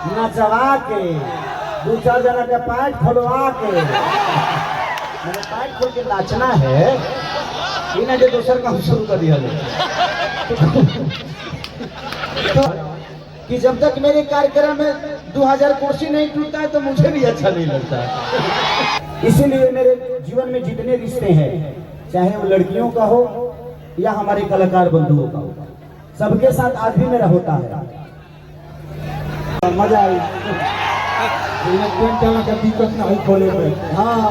नचवा के दो चार जना के पैट खोलवा के मैंने पैट खोल के नाचना है इन्हें जो दूसर काम शुरू कर दिया तो कि जब तक मेरे कार्यक्रम में 2000 कुर्सी नहीं टूटता है तो मुझे भी अच्छा नहीं लगता है। इसीलिए मेरे जीवन में जितने रिश्ते हैं चाहे वो लड़कियों का हो या हमारे कलाकार बंधुओं का हो, सबके साथ आज भी मेरा होता है। मजा आई दिक्कत ना खोले में। हाँ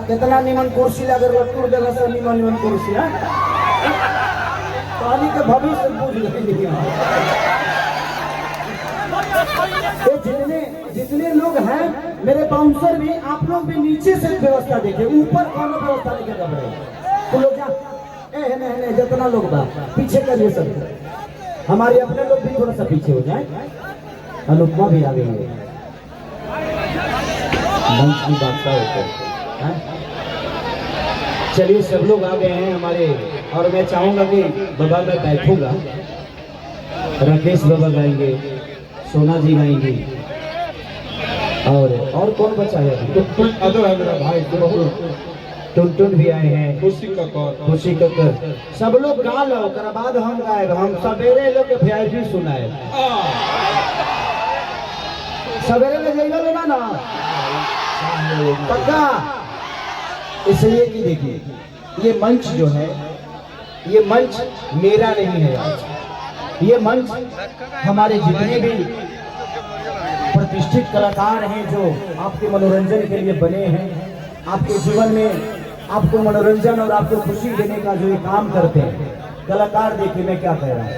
कितना निमन कुर्सी लगे लटूर जगह से निमन निमन कुर्सी है पानी के भविष्य पूछ लेंगे। जितने लोग हैं मेरे बाउंसर भी आप लोग भी नीचे से व्यवस्था देखे, ऊपर कौन व्यवस्था लेके कर रहे हैं तो लोग है जितना लोग बा पीछे करिए सब, हमारे अपने लोग भी थोड़ा सा पीछे हो जाए। अनुपमा भी आ गई है मंच की बादशाह होकर। चलिए सब लोग आ गए हैं हमारे, और मैं चाहूंगा कि बाबा मैं बैठूंगा, राकेश बाबा गाएंगे, सोना जी गाएंगी और कौन बचा है मेरा भाई टुनटुन भी आए हैं, खुशी कक्कर सब लोग गा लो कर बाद हम गाए, हम सवेरे लोग के VIP सुनाए सवेरे ले जाइए लो ना पक्का। इसलिए कि देखिए ये मंच जो है ये मंच मेरा नहीं है आज, ये मंच हमारे जितने भी प्रतिष्ठित कलाकार हैं जो आपके मनोरंजन के लिए बने हैं, आपके जीवन में आपको मनोरंजन और आपको खुशी देने का जो ये काम करते हैं कलाकार। देखिए मैं क्या कह रहा हूँ,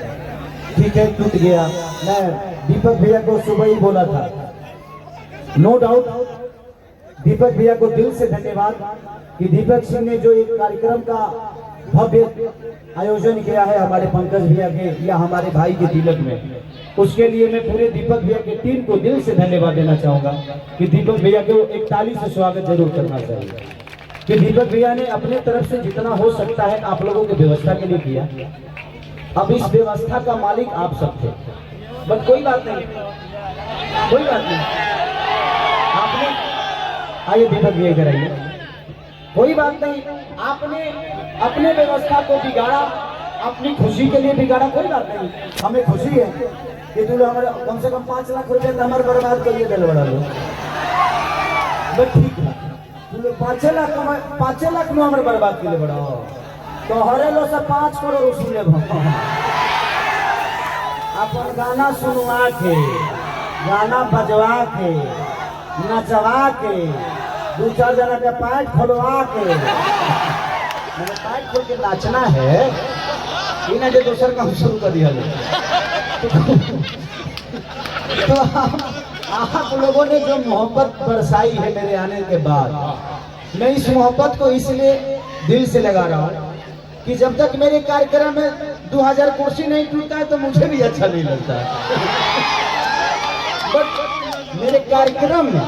ठीक है टूट गया, मैं दीपक भैया को सुबह ही बोला था, नो डाउट दीपक भैया को दिल से धन्यवाद कि दीपक सिंह ने जो एक कार्यक्रम का भव्य आयोजन किया है हमारे पंकज भैया के या हमारे भाई के तिलक में, उसके लिए मैं पूरे दीपक भैया के टीम को दिल से धन्यवाद देना चाहूंगा कि दीपक भैया को एक ताली से स्वागत जरूर करना चाहिए कि दीपक भैया ने अपने तरफ से जितना हो सकता है आप लोगों की व्यवस्था के लिए किया। अब इस व्यवस्था का मालिक आप सब थे, बट कोई बात नहीं, कोई बात नहीं, आपने आइए दीपक भैया कराइए, कोई बात नहीं, आपने अपने व्यवस्था को बिगाड़ा, अपनी खुशी के लिए बिगाड़ा, कोई बात नहीं, हमें खुशी है कि तुम हमारे कम से कम 5 लाख रुपए तो हमारे बर्बाद करिए दिल बड़ा लो, बट ठीक है तुम 5 लाख में हमारे बर्बाद के लिए बड़ा तो हरे लो से 5 करोड़ उसूल ले अपन गाना सुनवा के गाना बजवा के नचवा के दो चार जना के पैट खोलवा के मैंने पैट खोल के नाचना है इन्हें जो दूसर काम शुरू कर दिया तो आप लोगों ने जो मोहब्बत बरसाई है मेरे आने के बाद, मैं इस मोहब्बत को इसलिए दिल से लगा रहा हूँ कि जब तक मेरे कार्यक्रम में 2000 कुर्सी नहीं टूटता है तो मुझे भी अच्छा नहीं लगता है, बट मेरे कार्यक्रम में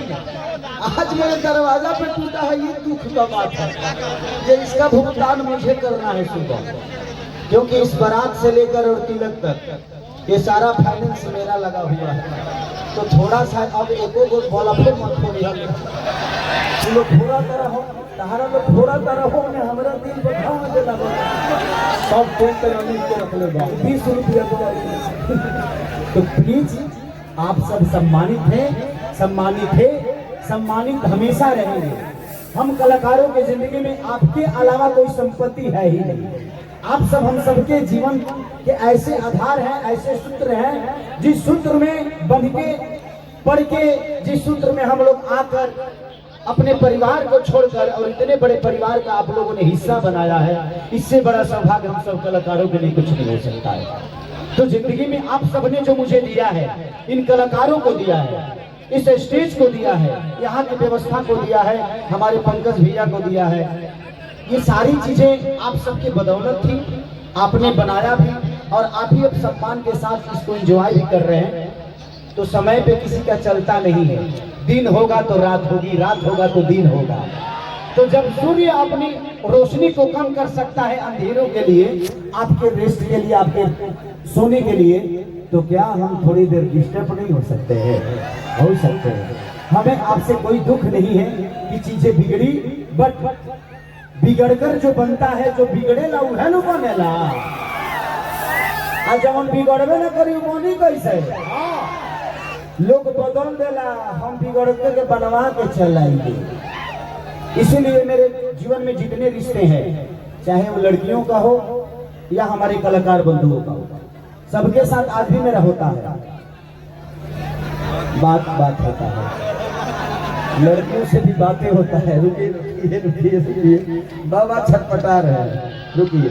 आज मेरे दरवाजा पे टूटा है, ये दुख का बात है, ये इसका भुगतान मुझे करना है सुबह, क्योंकि इस बारात से लेकर और तिलक तक ये सारा फाइनेंस मेरा लगा हुआ है। तो थोड़ा सा अब एको गो बोला फिर मत थोड़ी लोग थोड़ा तरह हो तहारा लोग थोड़ा तरह हो ने हमरा दिल बढ़ाओ दे लगा सब कोई तरह नहीं के रख ले बा 20 रुपया तो प्लीज आप सब सम्मानित हैं, सम्मानित है, सम्मानित हमेशा रहेंगे। हम कलाकारों के जिंदगी में आपके अलावा कोई संपत्ति है ही नहीं, आप सब हम सबके जीवन के ऐसे आधार हैं, ऐसे सूत्र हैं जिस सूत्र में बंध के पढ़ के, जिस सूत्र में हम लोग आकर अपने परिवार को छोड़कर और इतने बड़े परिवार का आप लोगों ने हिस्सा बनाया है, इससे बड़ा सौभाग्य हम सब कलाकारों के लिए कुछ नहीं हो सकता है। तो जिंदगी में आप सबने जो मुझे दिया है, इन कलाकारों को दिया है, इस स्टेज को दिया है, यहाँ की व्यवस्था को दिया है, हमारे पंकज भैया को दिया है, ये सारी चीजें आप सबके बदौलत थी, आपने बनाया भी और आप ही अब सम्मान के साथ इसको एंजॉय भी कर रहे हैं। तो समय पे किसी का चलता नहीं है, दिन होगा तो रात होगी, रात होगा तो दिन होगा, तो जब सूर्य अपनी रोशनी को कम कर सकता है अंधेरों के लिए, आपके रेस्ट के लिए, आपके सोने के लिए, तो क्या हम थोड़ी देर डिस्टर्ब नहीं हो सकते हैं? हो सकते हैं। हमें आपसे कोई दुख नहीं है कि चीजें बिगड़ी, बट बिगड़कर जो बनता है, जो बिगड़ेला उहे न बनेला। आज जब हम बिगड़बे न करी बनी कैसे? लोग बदल देला, हम बिगड़ते के बनवा के चल आएंगे। इसीलिए मेरे जीवन में जितने रिश्ते हैं, चाहे वो लड़कियों का हो या हमारे कलाकार बंधुओं का हो, सबके साथ आज भी मेरा होता है, बात होता है। लड़कियों से भी बातें होता है। रुकिए, बाबा छटपटा रहे हैं, रुकिए।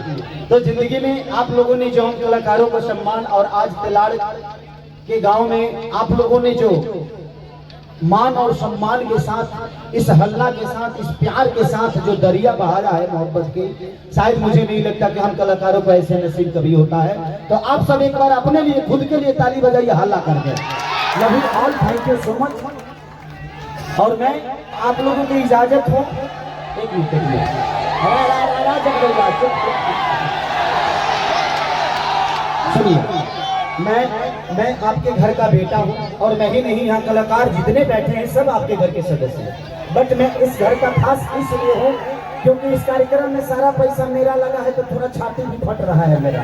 तो जिंदगी में आप लोगों ने जो हम कलाकारों को सम्मान, और आज तेलाड़ के गांव में आप लोगों ने जो मान और सम्मान के साथ, इस हल्ला के साथ, इस प्यार के साथ जो दरिया बहाया है मोहब्बत के, शायद मुझे नहीं लगता कि हम कलाकारों को ऐसे नसीब कभी होता है। तो आप सब एक बार अपने लिए, खुद के लिए ताली बजाइए, हल्ला करके। Love you all, thank you so much. और मैं आप लोगों की इजाजत हो, एक मिनट के लिए। सुनिए, मैं आपके घर का बेटा हूँ, और मैं ही नहीं, यहाँ कलाकार जितने बैठे हैं सब आपके घर के सदस्य हैं। बट मैं इस घर का खास इसलिए हूँ क्योंकि इस कार्यक्रम में सारा पैसा मेरा लगा है, तो थोड़ा छाती भी फट रहा है मेरा।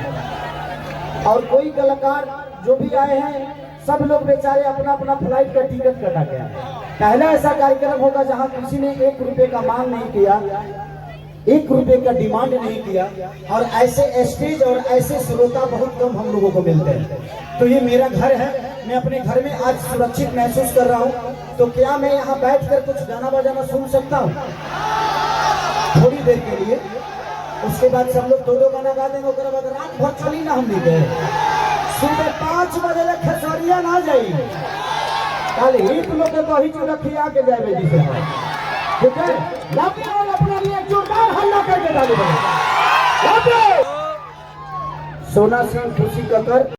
और कोई कलाकार जो भी आए हैं, सब लोग बेचारे अपना अपना फ्लाइट का टिकट कटा गया। पहला ऐसा कार्यक्रम होगा जहाँ किसी ने 1 रुपए का मांग नहीं किया, 1 रुपए का डिमांड नहीं किया, और ऐसे स्टेज और ऐसे श्रोता बहुत कम हम लोगों को मिलते हैं। तो ये मेरा घर है, मैं अपने घर में आज सुरक्षित महसूस कर रहा हूँ। तो क्या मैं यहाँ बैठकर कुछ गाना बजाना सुन सकता हूँ थोड़ी देर के लिए? उसके बाद सब लोग 2-2 गाना गा देंगे, उसके बाद रात भर चली ना, हम नहीं गए। सुबह 5 बजे तक खेसरिया ना जाई, कल हित लोग के तो ही रखिया के जाए जी से। ठीक है, अपने लिए जोरदार हल्ला करके डाली। सोना सिंह, खुशी ककर।